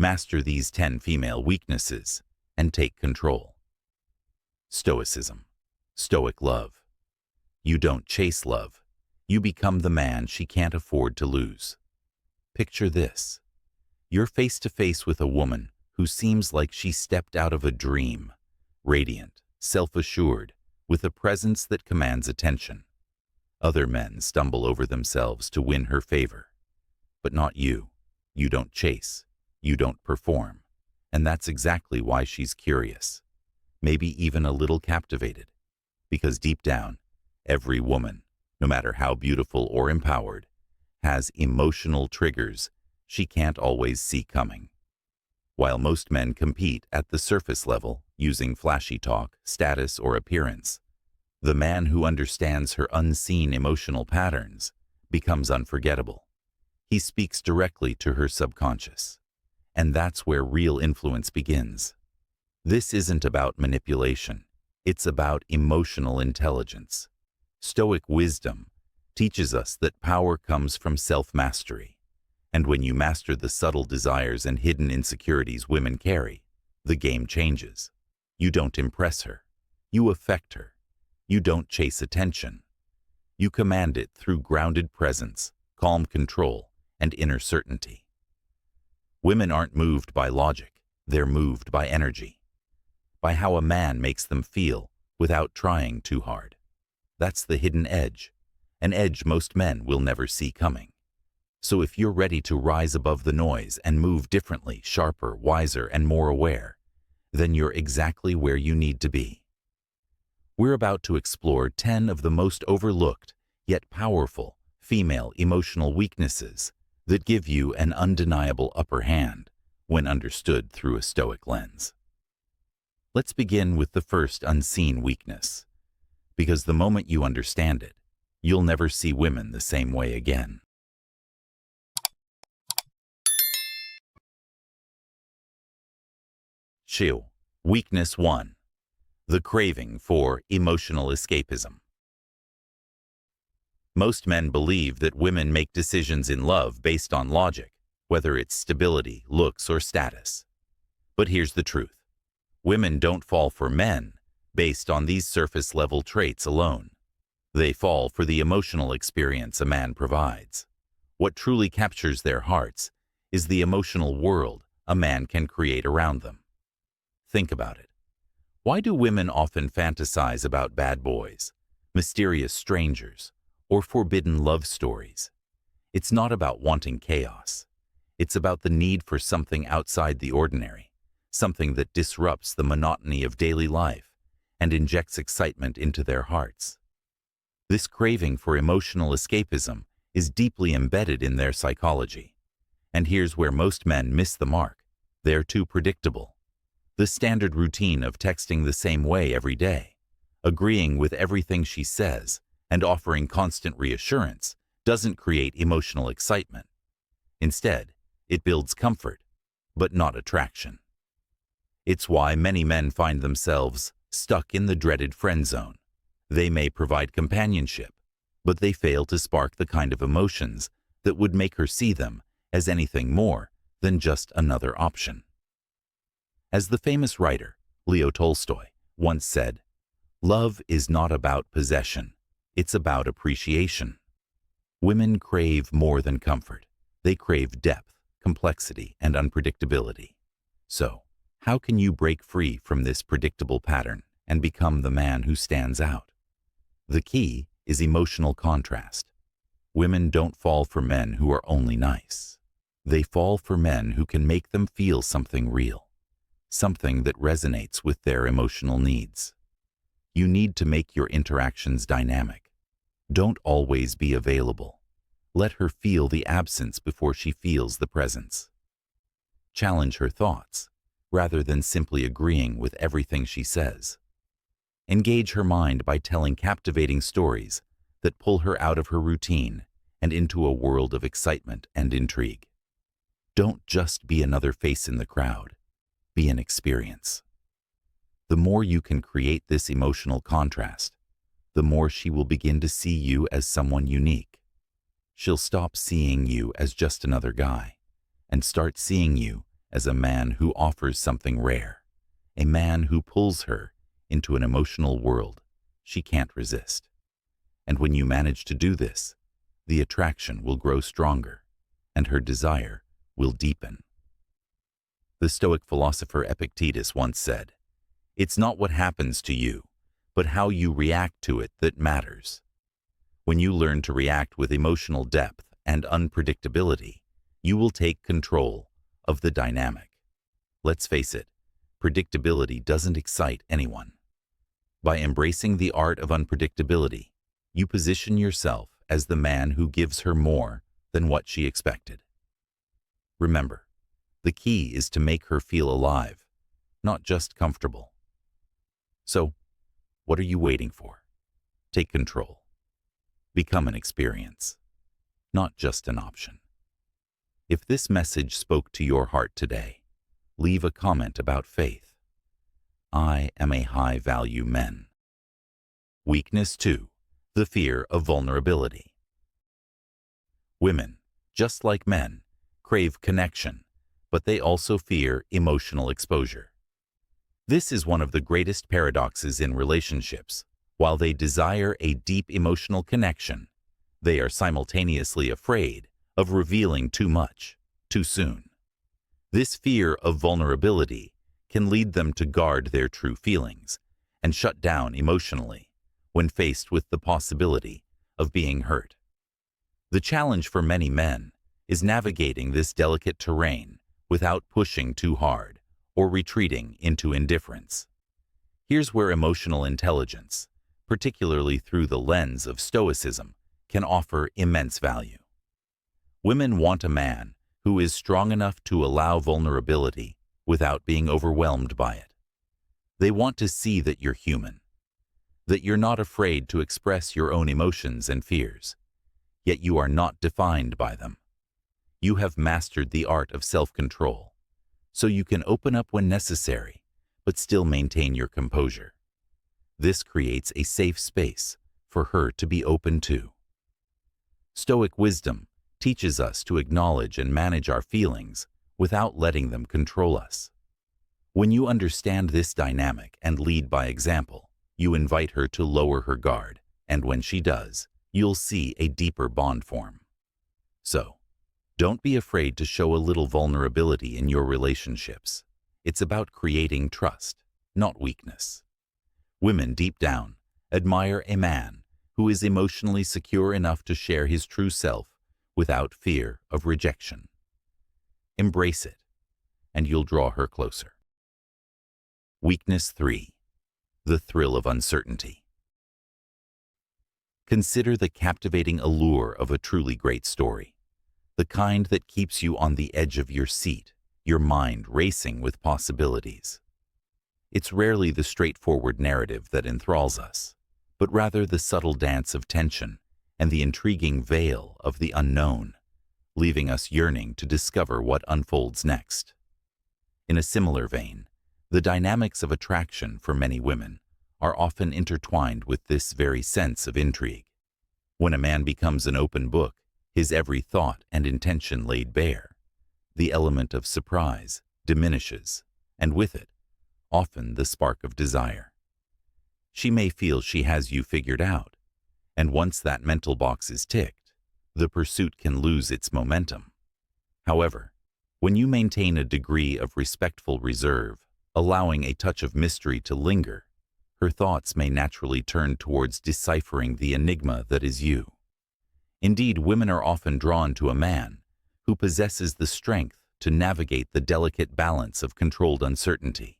Master these 10 female weaknesses and take control. Stoicism. Stoic love. You don't chase love. You become the man she can't afford to lose. Picture this. You're face to face with a woman who seems like she stepped out of a dream, radiant, self-assured, with a presence that commands attention. Other men stumble over themselves to win her favor. But not you. You don't chase. You don't perform. And that's exactly why she's curious. Maybe even a little captivated. Because deep down, every woman, no matter how beautiful or empowered, has emotional triggers she can't always see coming. While most men compete at the surface level using flashy talk, status, or appearance, the man who understands her unseen emotional patterns becomes unforgettable. He speaks directly to her subconscious. And that's where real influence begins. This isn't about manipulation. It's about emotional intelligence. Stoic wisdom teaches us that power comes from self-mastery. And when you master the subtle desires and hidden insecurities women carry, the game changes. You don't impress her. You affect her. You don't chase attention. You command it through grounded presence, calm control, and inner certainty. Women aren't moved by logic. They're moved by energy. By how a man makes them feel without trying too hard. That's the hidden edge, an edge most men will never see coming. So if you're ready to rise above the noise and move differently, sharper, wiser, and more aware, then you're exactly where you need to be. We're about to explore 10 of the most overlooked, yet powerful, female emotional weaknesses that give you an undeniable upper hand when understood through a Stoic lens. Let's begin with the first unseen weakness, because the moment you understand it, you'll never see women the same way again. Weakness 1. The craving for emotional escapism. Most men believe that women make decisions in love based on logic, whether it's stability, looks, or status. But here's the truth. Women don't fall for men based on these surface-level traits alone. They fall for the emotional experience a man provides. What truly captures their hearts is the emotional world a man can create around them. Think about it. Why do women often fantasize about bad boys, mysterious strangers, or forbidden love stories? It's not about wanting chaos. It's about the need for something outside the ordinary, something that disrupts the monotony of daily life and injects excitement into their hearts. This craving for emotional escapism is deeply embedded in their psychology. And here's where most men miss the mark. They're too predictable. The standard routine of texting the same way every day, agreeing with everything she says, and offering constant reassurance doesn't create emotional excitement. Instead, it builds comfort, but not attraction. It's why many men find themselves stuck in the dreaded friend zone. They may provide companionship, but they fail to spark the kind of emotions that would make her see them as anything more than just another option. As the famous writer, Leo Tolstoy, once said, "Love is not about possession, it's about appreciation." Women crave more than comfort. They crave depth, complexity, and unpredictability. So, how can you break free from this predictable pattern and become the man who stands out? The key is emotional contrast. Women don't fall for men who are only nice. They fall for men who can make them feel something real, something that resonates with their emotional needs. You need to make your interactions dynamic. Don't always be available. Let her feel the absence before she feels the presence. Challenge her thoughts, rather than simply agreeing with everything she says. Engage her mind by telling captivating stories that pull her out of her routine and into a world of excitement and intrigue. Don't just be another face in the crowd. Be an experience. The more you can create this emotional contrast, the more she will begin to see you as someone unique. She'll stop seeing you as just another guy and start seeing you as a man who offers something rare, a man who pulls her into an emotional world she can't resist. And when you manage to do this, the attraction will grow stronger, and her desire will deepen. The Stoic philosopher Epictetus once said, "It's not what happens to you, but how you react to it that matters." When you learn to react with emotional depth and unpredictability, you will take control of the dynamic. Let's face it, predictability doesn't excite anyone. By embracing the art of unpredictability, you position yourself as the man who gives her more than what she expected. Remember, the key is to make her feel alive, not just comfortable. So, what are you waiting for? Take control. Become an experience, not just an option. If this message spoke to your heart today, leave a comment about faith. I am a high-value man. Weakness 2. The fear of vulnerability. Women, just like men, crave connection, but they also fear emotional exposure. This is one of the greatest paradoxes in relationships. While they desire a deep emotional connection, they are simultaneously afraid of revealing too much, too soon. This fear of vulnerability can lead them to guard their true feelings and shut down emotionally when faced with the possibility of being hurt. The challenge for many men is navigating this delicate terrain without pushing too hard or retreating into indifference. Here's where emotional intelligence, particularly through the lens of Stoicism, can offer immense value. Women want a man who is strong enough to allow vulnerability without being overwhelmed by it. They want to see that you're human, that you're not afraid to express your own emotions and fears, yet you are not defined by them. You have mastered the art of self-control, so you can open up when necessary, but still maintain your composure. This creates a safe space for her to be open to. Stoic wisdom teaches us to acknowledge and manage our feelings without letting them control us. When you understand this dynamic and lead by example, you invite her to lower her guard, and when she does, you'll see a deeper bond form. So, don't be afraid to show a little vulnerability in your relationships. It's about creating trust, not weakness. Women deep down admire a man who is emotionally secure enough to share his true self without fear of rejection. Embrace it, and you'll draw her closer. Weakness 3. The thrill of uncertainty. Consider the captivating allure of a truly great story, the kind that keeps you on the edge of your seat, your mind racing with possibilities. It's rarely the straightforward narrative that enthralls us, but rather the subtle dance of tension and the intriguing veil of the unknown, leaving us yearning to discover what unfolds next. In a similar vein, the dynamics of attraction for many women are often intertwined with this very sense of intrigue. When a man becomes an open book, his every thought and intention laid bare, the element of surprise diminishes, and with it, often the spark of desire. She may feel she has you figured out, and once that mental box is ticked, the pursuit can lose its momentum. However, when you maintain a degree of respectful reserve, allowing a touch of mystery to linger, her thoughts may naturally turn towards deciphering the enigma that is you. Indeed, women are often drawn to a man who possesses the strength to navigate the delicate balance of controlled uncertainty,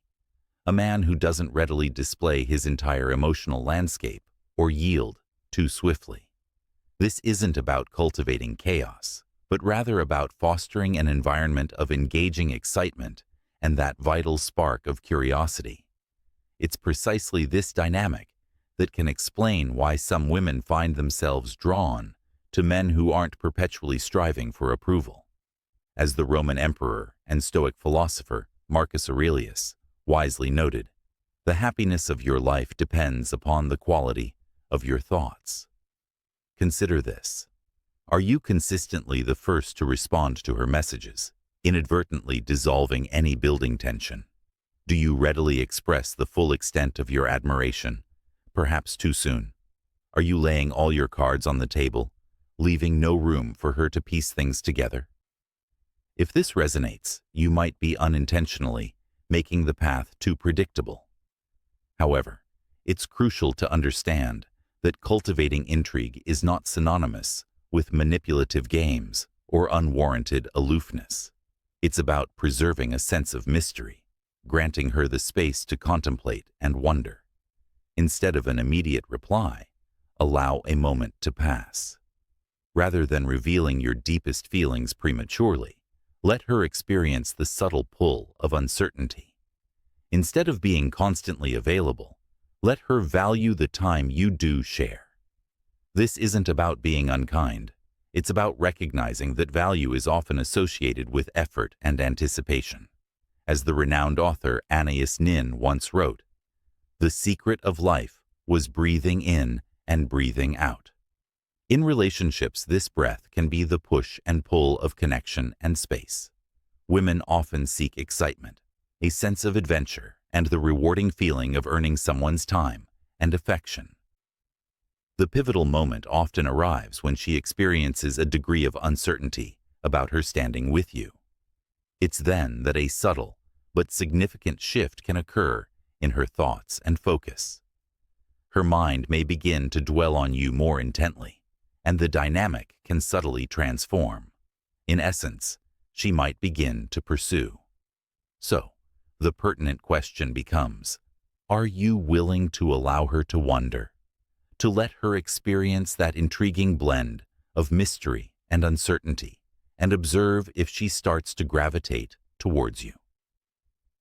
a man who doesn't readily display his entire emotional landscape or yield too swiftly. This isn't about cultivating chaos, but rather about fostering an environment of engaging excitement and that vital spark of curiosity. It's precisely this dynamic that can explain why some women find themselves drawn to men who aren't perpetually striving for approval. As the Roman emperor and Stoic philosopher Marcus Aurelius wisely noted, the happiness of your life depends upon the quality of your thoughts. Consider this. Are you consistently the first to respond to her messages, inadvertently dissolving any building tension? Do you readily express the full extent of your admiration, perhaps too soon? Are you laying all your cards on the table, leaving no room for her to piece things together? If this resonates, you might be unintentionally making the path too predictable. However, it's crucial to understand that cultivating intrigue is not synonymous with manipulative games or unwarranted aloofness. It's about preserving a sense of mystery, granting her the space to contemplate and wonder. Instead of an immediate reply, allow a moment to pass. Rather than revealing your deepest feelings prematurely, let her experience the subtle pull of uncertainty. Instead of being constantly available, let her value the time you do share. This isn't about being unkind. It's about recognizing that value is often associated with effort and anticipation. As the renowned author Anais Nin once wrote, "The secret of life was breathing in and breathing out." In relationships, this breath can be the push and pull of connection and space. Women often seek excitement, a sense of adventure, and the rewarding feeling of earning someone's time and affection. The pivotal moment often arrives when she experiences a degree of uncertainty about her standing with you. It's then that a subtle but significant shift can occur in her thoughts and focus. Her mind may begin to dwell on you more intently, and the dynamic can subtly transform. In essence, she might begin to pursue. So, the pertinent question becomes, are you willing to allow her to wonder? To let her experience that intriguing blend of mystery and uncertainty, and observe if she starts to gravitate towards you.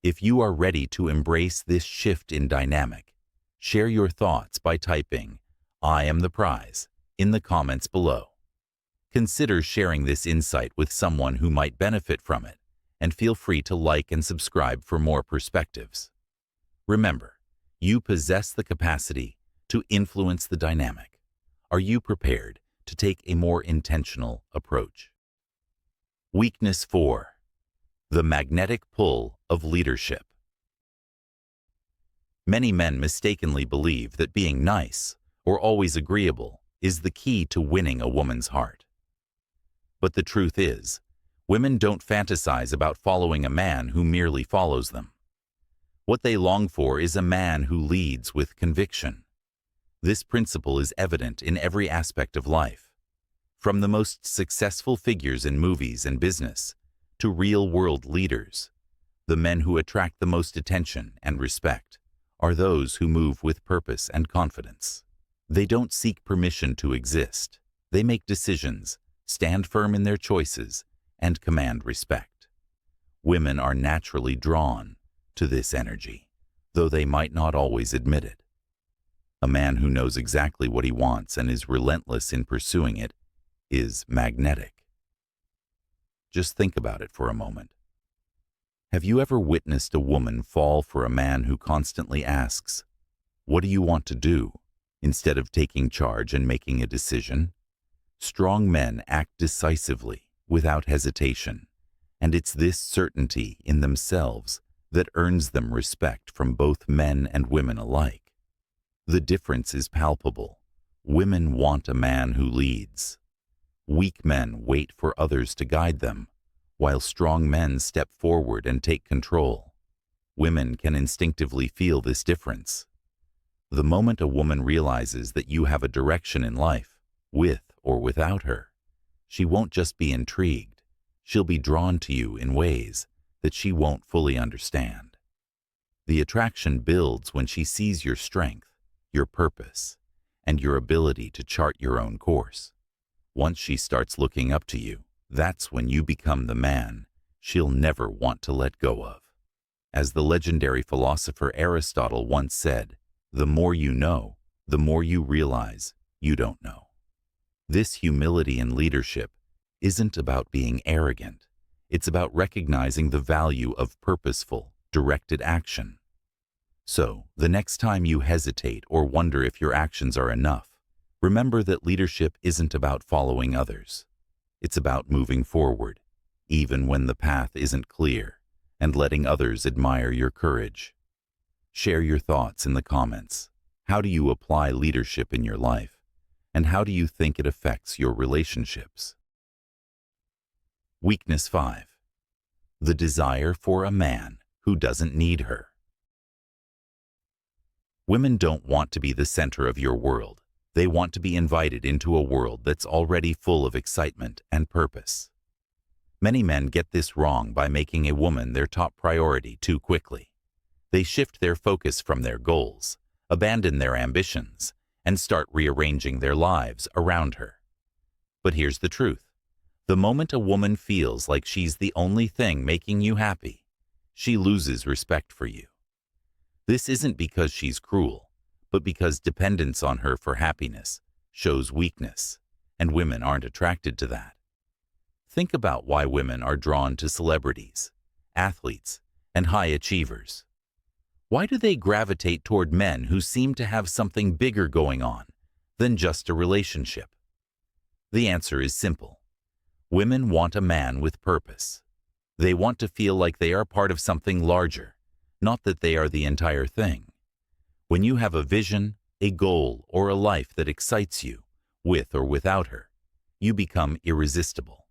If you are ready to embrace this shift in dynamic, share your thoughts by typing, "I am the prize," in the comments below. Consider sharing this insight with someone who might benefit from it, and feel free to like and subscribe for more perspectives. Remember, you possess the capacity to influence the dynamic. Are you prepared to take a more intentional approach? Weakness 4. The magnetic pull of leadership. Many men mistakenly believe that being nice or always agreeable is the key to winning a woman's heart. But the truth is, women don't fantasize about following a man who merely follows them. What they long for is a man who leads with conviction. This principle is evident in every aspect of life, from the most successful figures in movies and business to real-world leaders. The men who attract the most attention and respect are those who move with purpose and confidence. They don't seek permission to exist. They make decisions, stand firm in their choices, and command respect. Women are naturally drawn to this energy, though they might not always admit it. A man who knows exactly what he wants and is relentless in pursuing it is magnetic. Just think about it for a moment. Have you ever witnessed a woman fall for a man who constantly asks, "What do you want to do?" instead of taking charge and making a decision? Strong men act decisively, without hesitation, and it's this certainty in themselves that earns them respect from both men and women alike. The difference is palpable. Women want a man who leads. Weak men wait for others to guide them, while strong men step forward and take control. Women can instinctively feel this difference. The moment a woman realizes that you have a direction in life, with or without her, she won't just be intrigued, she'll be drawn to you in ways that she won't fully understand. The attraction builds when she sees your strength, your purpose, and your ability to chart your own course. Once she starts looking up to you, that's when you become the man she'll never want to let go of. As the legendary philosopher Aristotle once said, "The more you know, the more you realize you don't know." This humility in leadership isn't about being arrogant. It's about recognizing the value of purposeful, directed action. So, the next time you hesitate or wonder if your actions are enough, remember that leadership isn't about following others. It's about moving forward, even when the path isn't clear, and letting others admire your courage. Share your thoughts in the comments. How do you apply leadership in your life? And how do you think it affects your relationships? Weakness 5. The desire for a man who doesn't need her. Women don't want to be the center of your world. They want to be invited into a world that's already full of excitement and purpose. Many men get this wrong by making a woman their top priority too quickly. They shift their focus from their goals, abandon their ambitions, and start rearranging their lives around her. But here's the truth. The moment a woman feels like she's the only thing making you happy, she loses respect for you. This isn't because she's cruel, but because dependence on her for happiness shows weakness, and women aren't attracted to that. Think about why women are drawn to celebrities, athletes, and high achievers. Why do they gravitate toward men who seem to have something bigger going on than just a relationship? The answer is simple. Women want a man with purpose. They want to feel like they are part of something larger, not that they are the entire thing. When you have a vision, a goal, or a life that excites you, with or without her, you become irresistible.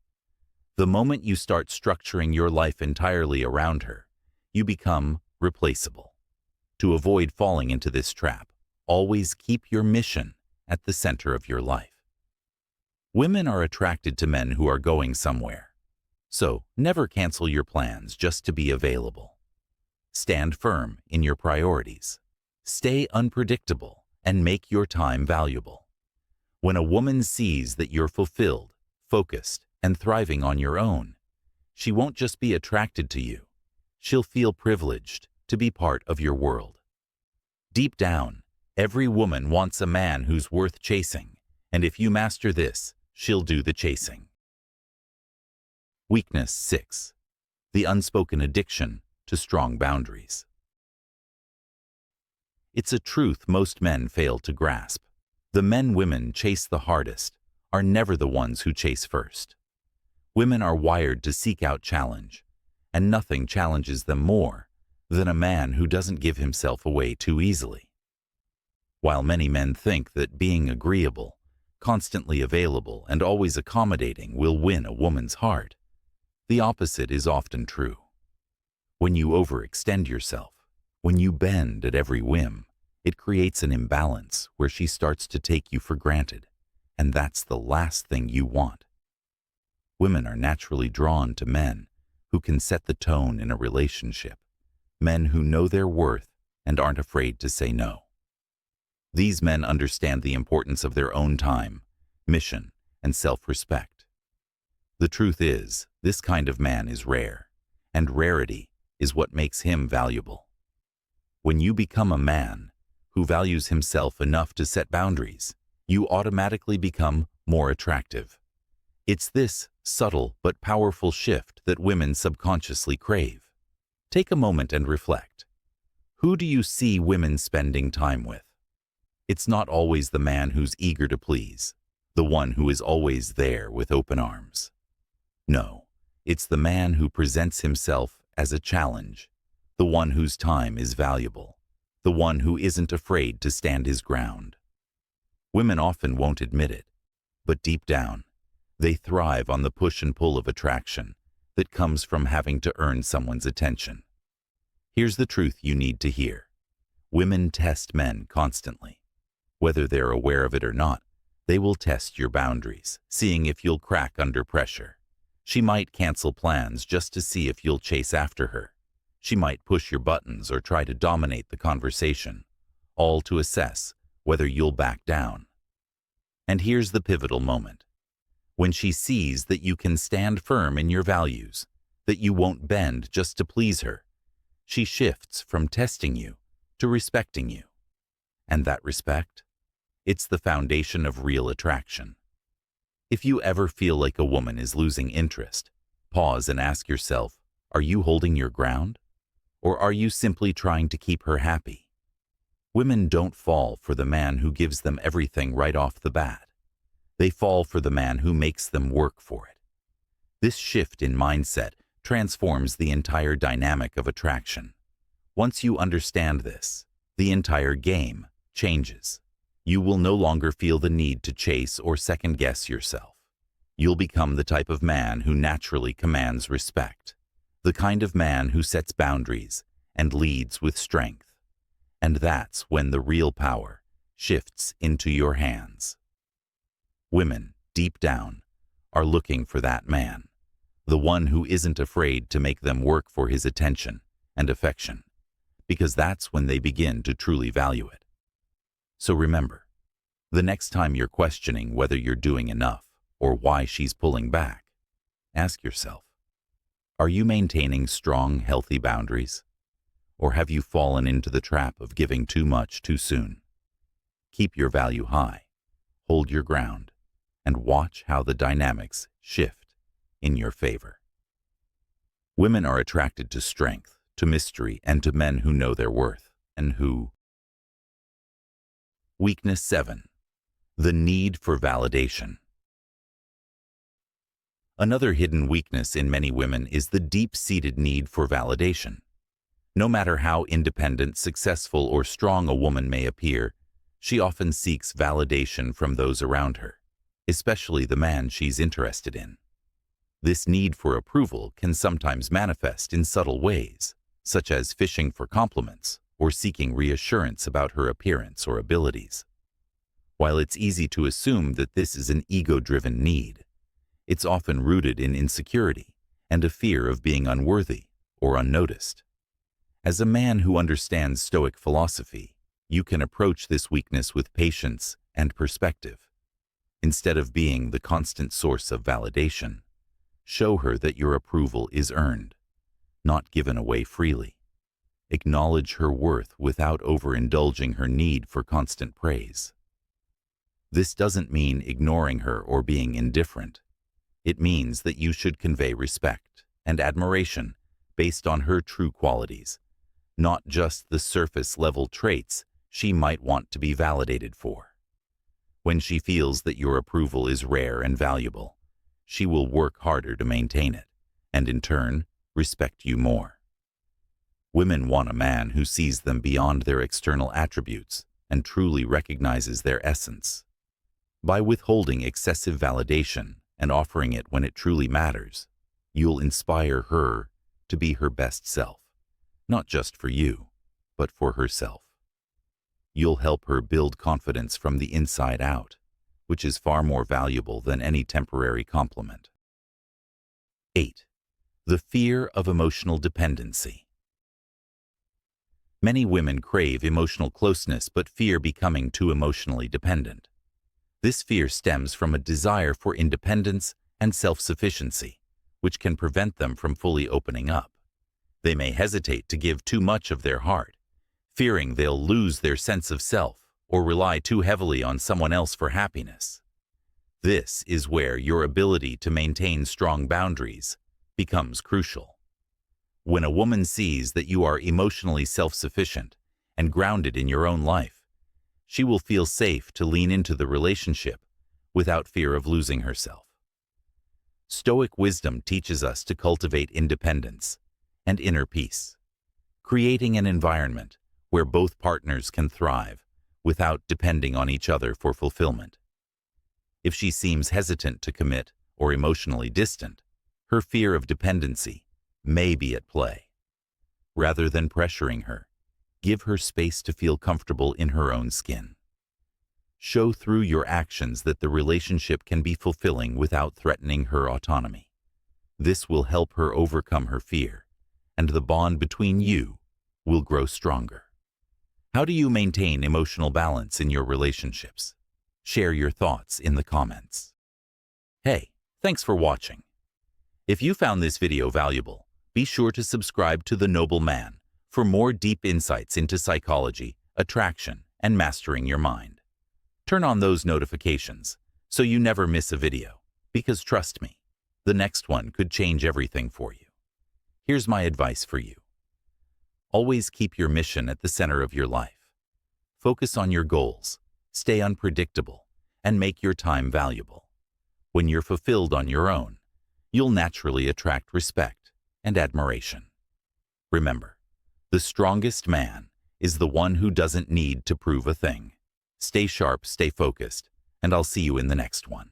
The moment you start structuring your life entirely around her, you become replaceable. To avoid falling into this trap, always keep your mission at the center of your life. Women are attracted to men who are going somewhere. So never cancel your plans just to be available. Stand firm in your priorities. Stay unpredictable and make your time valuable. When a woman sees that you're fulfilled, focused, and thriving on your own, she won't just be attracted to you. She'll feel privileged to be part of your world. Deep down, every woman wants a man who's worth chasing, and if you master this, she'll do the chasing. Weakness 6. The unspoken addiction to strong boundaries. It's a truth most men fail to grasp. The men women chase the hardest are never the ones who chase first. Women are wired to seek out challenge, and nothing challenges them more than a man who doesn't give himself away too easily. While many men think that being agreeable, constantly available, and always accommodating will win a woman's heart, the opposite is often true. When you overextend yourself, when you bend at every whim, it creates an imbalance where she starts to take you for granted, and that's the last thing you want. Women are naturally drawn to men who can set the tone in a relationship, men who know their worth and aren't afraid to say no. These men understand the importance of their own time, mission, and self-respect. The truth is, this kind of man is rare, and rarity is what makes him valuable. When you become a man who values himself enough to set boundaries, you automatically become more attractive. It's this subtle but powerful shift that women subconsciously crave. Take a moment and reflect. Who do you see women spending time with? It's not always the man who's eager to please, the one who is always there with open arms. No, it's the man who presents himself as a challenge, the one whose time is valuable, the one who isn't afraid to stand his ground. Women often won't admit it, but deep down, they thrive on the push and pull of attraction that comes from having to earn someone's attention. Here's the truth you need to hear. Women test men constantly. Whether they're aware of it or not, they will test your boundaries, seeing if you'll crack under pressure. She might cancel plans just to see if you'll chase after her. She might push your buttons or try to dominate the conversation, all to assess whether you'll back down. And here's the pivotal moment. When she sees that you can stand firm in your values, that you won't bend just to please her, she shifts from testing you to respecting you. And that respect? It's the foundation of real attraction. If you ever feel like a woman is losing interest, pause and ask yourself, are you holding your ground? Or are you simply trying to keep her happy? Women don't fall for the man who gives them everything right off the bat. They fall for the man who makes them work for it. This shift in mindset transforms the entire dynamic of attraction. Once you understand this, the entire game changes. You will no longer feel the need to chase or second-guess yourself. You'll become the type of man who naturally commands respect, the kind of man who sets boundaries and leads with strength. And that's when the real power shifts into your hands. Women, deep down, are looking for that man, the one who isn't afraid to make them work for his attention and affection, because that's when they begin to truly value it. So remember, the next time you're questioning whether you're doing enough or why she's pulling back, ask yourself, are you maintaining strong, healthy boundaries? Or have you fallen into the trap of giving too much too soon? Keep your value high, hold your ground, and watch how the dynamics shift in your favor. Women are attracted to strength, to mystery, and to men who know their worth, and who... Weakness 7. The need for validation. Another hidden weakness in many women is the deep-seated need for validation. No matter how independent, successful, or strong a woman may appear, she often seeks validation from those around her, especially the man she's interested in. This need for approval can sometimes manifest in subtle ways, such as fishing for compliments or seeking reassurance about her appearance or abilities. While it's easy to assume that this is an ego-driven need, it's often rooted in insecurity and a fear of being unworthy or unnoticed. As a man who understands Stoic philosophy, you can approach this weakness with patience and perspective. Instead of being the constant source of validation, show her that your approval is earned, not given away freely. Acknowledge her worth without overindulging her need for constant praise. This doesn't mean ignoring her or being indifferent. It means that you should convey respect and admiration based on her true qualities, not just the surface-level traits she might want to be validated for. When she feels that your approval is rare and valuable, she will work harder to maintain it, and in turn, respect you more. Women want a man who sees them beyond their external attributes and truly recognizes their essence. By withholding excessive validation and offering it when it truly matters, you'll inspire her to be her best self, not just for you, but for herself. You'll help her build confidence from the inside out, which is far more valuable than any temporary compliment. 8. The fear of emotional dependency. Many women crave emotional closeness but fear becoming too emotionally dependent. This fear stems from a desire for independence and self-sufficiency, which can prevent them from fully opening up. They may hesitate to give too much of their heart, fearing they'll lose their sense of self or rely too heavily on someone else for happiness. This is where your ability to maintain strong boundaries becomes crucial. When a woman sees that you are emotionally self-sufficient and grounded in your own life, she will feel safe to lean into the relationship without fear of losing herself. Stoic wisdom teaches us to cultivate independence and inner peace, creating an environment where both partners can thrive without depending on each other for fulfillment. If she seems hesitant to commit or emotionally distant, her fear of dependency may be at play. Rather than pressuring her, give her space to feel comfortable in her own skin. Show through your actions that the relationship can be fulfilling without threatening her autonomy. This will help her overcome her fear, and the bond between you will grow stronger. How do you maintain emotional balance in your relationships? Share your thoughts in the comments. Hey, thanks for watching. If you found this video valuable, be sure to subscribe to The Noble Man for more deep insights into psychology, attraction, and mastering your mind. Turn on those notifications so you never miss a video, because trust me, the next one could change everything for you. Here's my advice for you. Always keep your mission at the center of your life. Focus on your goals, stay unpredictable, and make your time valuable. When you're fulfilled on your own, you'll naturally attract respect and admiration. Remember, the strongest man is the one who doesn't need to prove a thing. Stay sharp, stay focused, and I'll see you in the next one.